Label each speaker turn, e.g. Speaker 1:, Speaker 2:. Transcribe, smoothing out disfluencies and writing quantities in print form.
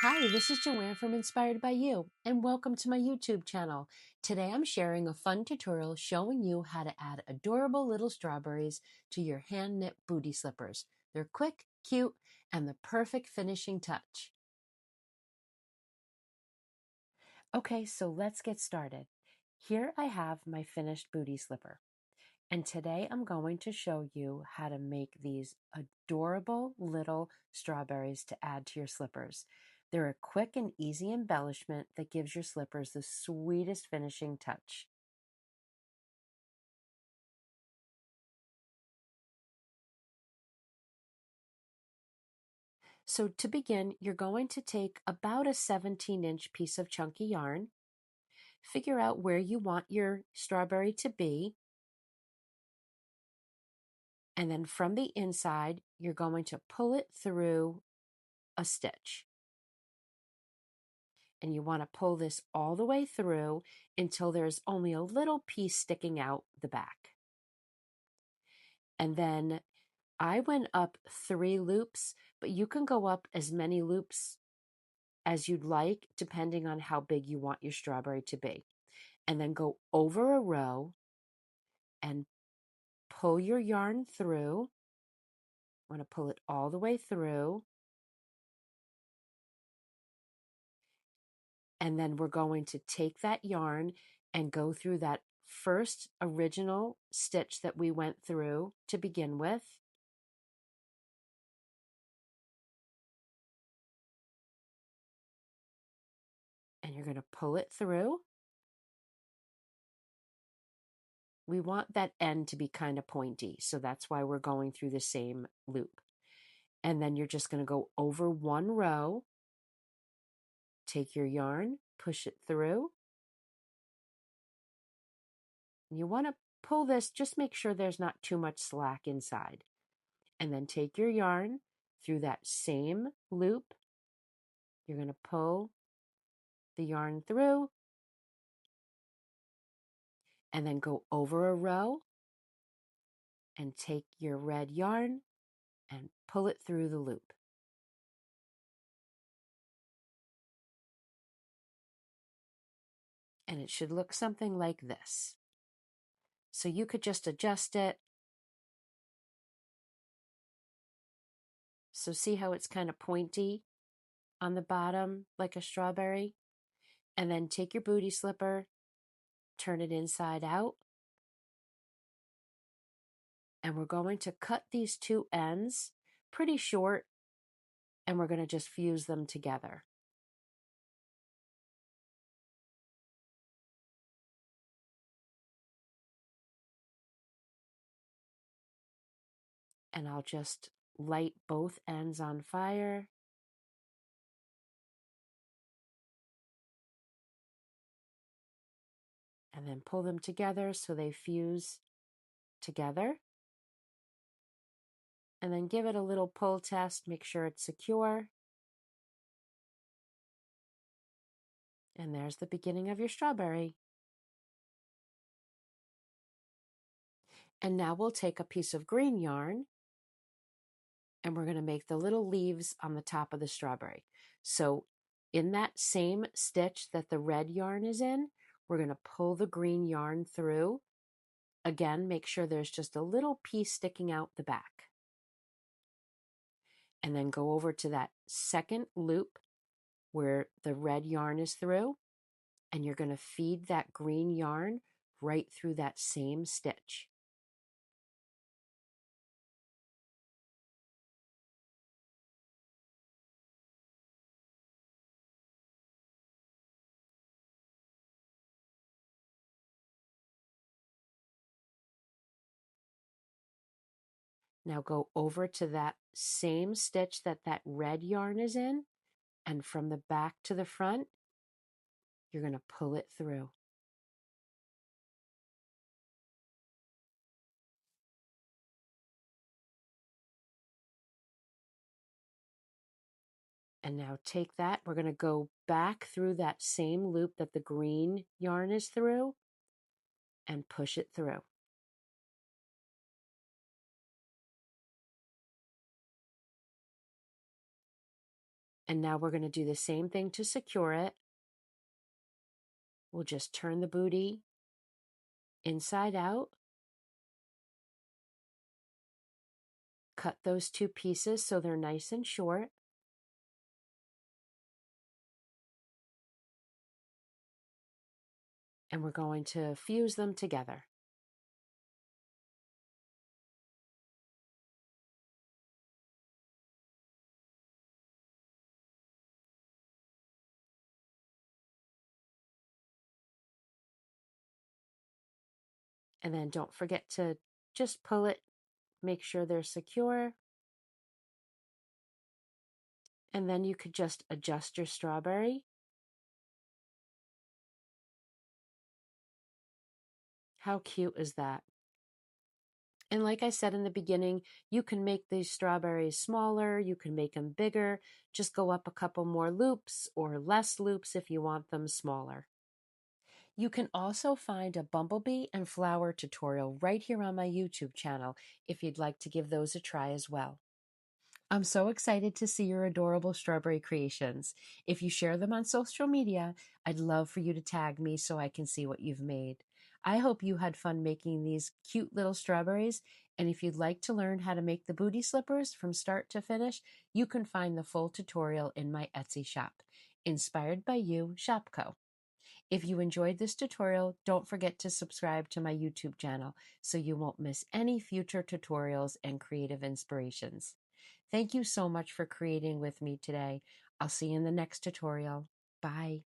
Speaker 1: Hi, this is Joanne from Inspired by You, and welcome to my YouTube channel. Today I'm sharing a fun tutorial showing you how to add adorable little strawberries to your hand-knit booty slippers. They're quick, cute, and the perfect finishing touch. Okay, so let's get started. Here I have my finished booty slipper, and today I'm going to show you how to make these adorable little strawberries to add to your slippers. They're a quick and easy embellishment that gives your slippers the sweetest finishing touch. So to begin, you're going to take about a 17-inch piece of chunky yarn, figure out where you want your strawberry to be, and then from the inside, you're going to pull it through a stitch. And you want to pull this all the way through until there's only a little piece sticking out the back. And then I went up 3 loops, but you can go up as many loops as you'd like, depending on how big you want your strawberry to be. And then go over a row and pull your yarn through. Want to pull it all the way through. And then we're going to take that yarn and go through that first original stitch that we went through to begin with. And you're going to pull it through. We want that end to be kind of pointy, so that's why we're going through the same loop. And then you're just going to go over one row, take your yarn, push it through. And you want to pull this, just make sure there's not too much slack inside. And then take your yarn through that same loop. You're going to pull the yarn through and then go over a row and take your red yarn and pull it through the loop. And it should look something like this. So you could just adjust it. So see how it's kind of pointy on the bottom like a strawberry? And then take your booty slipper, turn it inside out. And we're going to cut these 2 ends pretty short, and we're going to just fuse them together. And I'll just light both ends on fire. And then pull them together so they fuse together. And then give it a little pull test, make sure it's secure. And there's the beginning of your strawberry. And now we'll take a piece of green yarn and we're going to make the little leaves on the top of the strawberry. So in that same stitch that the red yarn is in, we're going to pull the green yarn through. Again, make sure there's just a little piece sticking out the back. And then go over to that second loop where the red yarn is through, and you're going to feed that green yarn right through that same stitch. Now go over to that same stitch that that red yarn is in, and from the back to the front, you're going to pull it through. And now take that, we're going to go back through that same loop that the green yarn is through and push it through. And now we're going to do the same thing to secure it. We'll just turn the bootie inside out. Cut those two pieces so they're nice and short. And we're going to fuse them together. And then don't forget to just pull it, make sure they're secure. And then you could just adjust your strawberry. How cute is that? And like I said in the beginning, you can make these strawberries smaller, you can make them bigger, just go up a couple more loops or less loops if you want them smaller. You can also find a bumblebee and flower tutorial right here on my YouTube channel if you'd like to give those a try as well. I'm so excited to see your adorable strawberry creations. If you share them on social media, I'd love for you to tag me so I can see what you've made. I hope you had fun making these cute little strawberries, and if you'd like to learn how to make the booty slippers from start to finish, you can find the full tutorial in my Etsy shop, Inspired by You ShopCo. If you enjoyed this tutorial, don't forget to subscribe to my YouTube channel so you won't miss any future tutorials and creative inspirations. Thank you so much for creating with me today. I'll see you in the next tutorial. Bye.